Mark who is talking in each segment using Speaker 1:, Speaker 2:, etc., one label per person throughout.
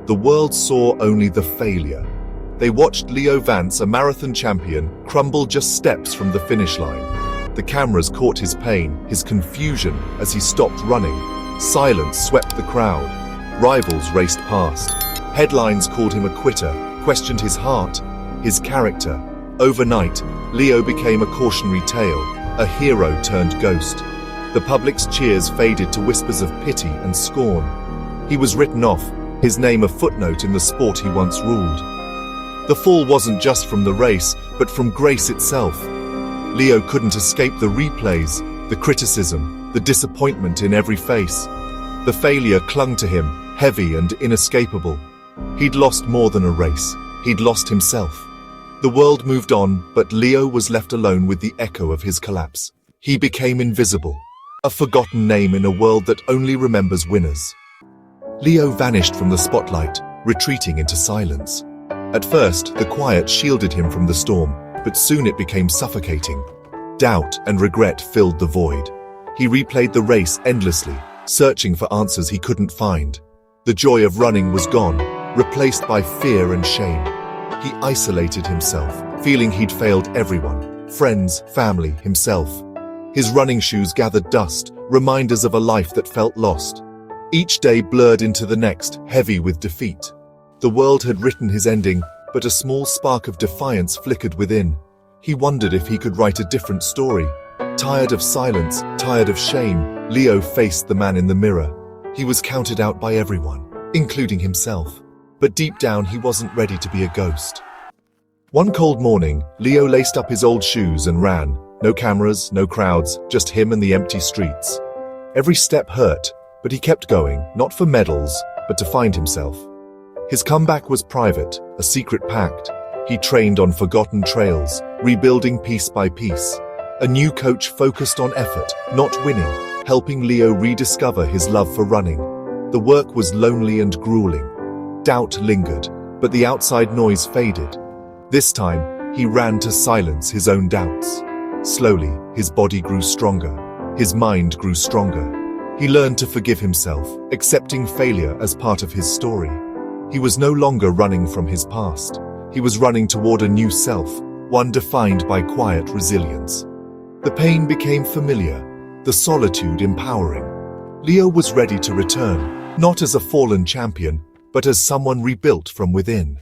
Speaker 1: The world saw only the failure. They watched Leo Vance, a marathon champion, crumble just steps from the finish line. The cameras caught his pain, his confusion as he stopped running. Silence swept the crowd. Rivals raced past. Headlines called him a quitter, questioned his heart, his character. Overnight, Leo became a cautionary tale, a hero turned ghost. The public's cheers faded to whispers of pity and scorn. He was written off, his name a footnote in the sport he once ruled. The fall wasn't just from the race, but from grace itself. Leo couldn't escape the replays, the criticism, the disappointment in every face. The failure clung to him, heavy and inescapable. He'd lost more than a race. He'd lost himself. The world moved on, but Leo was left alone with the echo of his collapse. He became invisible, a forgotten name in a world that only remembers winners. Leo vanished from the spotlight, retreating into silence. At first, the quiet shielded him from the storm, but soon it became suffocating. Doubt and regret filled the void. He replayed the race endlessly, searching for answers he couldn't find. The joy of running was gone, replaced by fear and shame. He isolated himself, feeling he'd failed everyone, friends, family, himself. His running shoes gathered dust, reminders of a life that felt lost. Each day blurred into the next, heavy with defeat. The world had written his ending, but a small spark of defiance flickered within. He wondered if he could write a different story. Tired of silence, tired of shame, Leo faced the man in the mirror. He was counted out by everyone, including himself. But deep down, he wasn't ready to be a ghost. One cold morning, Leo laced up his old shoes and ran. No cameras, no crowds, just him and the empty streets. Every step hurt, but he kept going, not for medals, but to find himself. His comeback was private, a secret pact. He trained on forgotten trails, rebuilding piece by piece. A new coach focused on effort, not winning, helping Leo rediscover his love for running. The work was lonely and grueling. Doubt lingered, but the outside noise faded. This time, he ran to silence his own doubts. Slowly, his body grew stronger. His mind grew stronger. He learned to forgive himself, accepting failure as part of his story. He was no longer running from his past. He was running toward a new self, one defined by quiet resilience. The pain became familiar, the solitude empowering. Leo was ready to return, not as a fallen champion, but as someone rebuilt from within.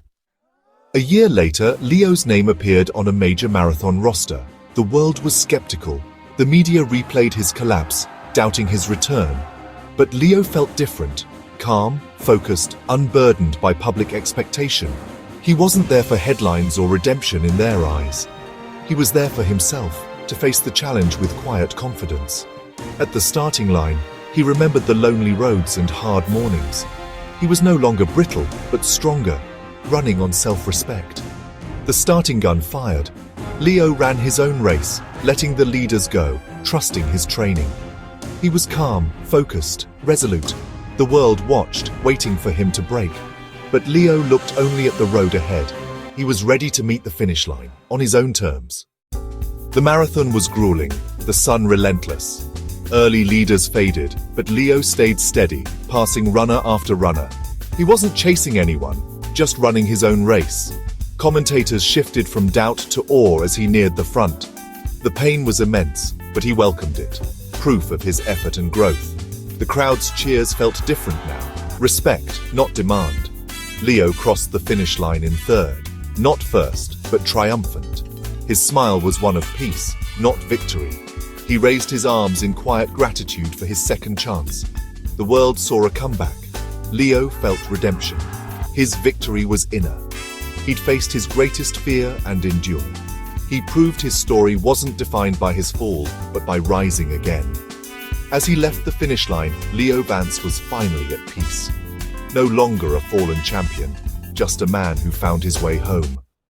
Speaker 1: A year later, Leo's name appeared on a major marathon roster. The world was skeptical. The media replayed his collapse, doubting his return. But Leo felt different, calm, focused, unburdened by public expectation. He wasn't there for headlines or redemption in their eyes. He was there for himself, to face the challenge with quiet confidence. At the starting line, he remembered the lonely roads and hard mornings. He was no longer brittle, but stronger, running on self-respect. The starting gun fired. Leo ran his own race, letting the leaders go, trusting his training. He was calm, focused, resolute. The world watched, waiting for him to break. But Leo looked only at the road ahead. He was ready to meet the finish line, on his own terms. The marathon was grueling, the sun relentless. Early leaders faded, but Leo stayed steady, passing runner after runner. He wasn't chasing anyone, just running his own race. Commentators shifted from doubt to awe as he neared the front. The pain was immense, but he welcomed it, proof of his effort and growth. The crowd's cheers felt different now, respect, not demand. Leo crossed the finish line in third, not first, but triumphant. His smile was one of peace, not victory. He raised his arms in quiet gratitude for his second chance. The world saw a comeback. Leo felt redemption. His victory was inner. He'd faced his greatest fear and endured. He proved his story wasn't defined by his fall, but by rising again. As he left the finish line, Leo Vance was finally at peace. No longer a fallen champion, just a man who found his way home.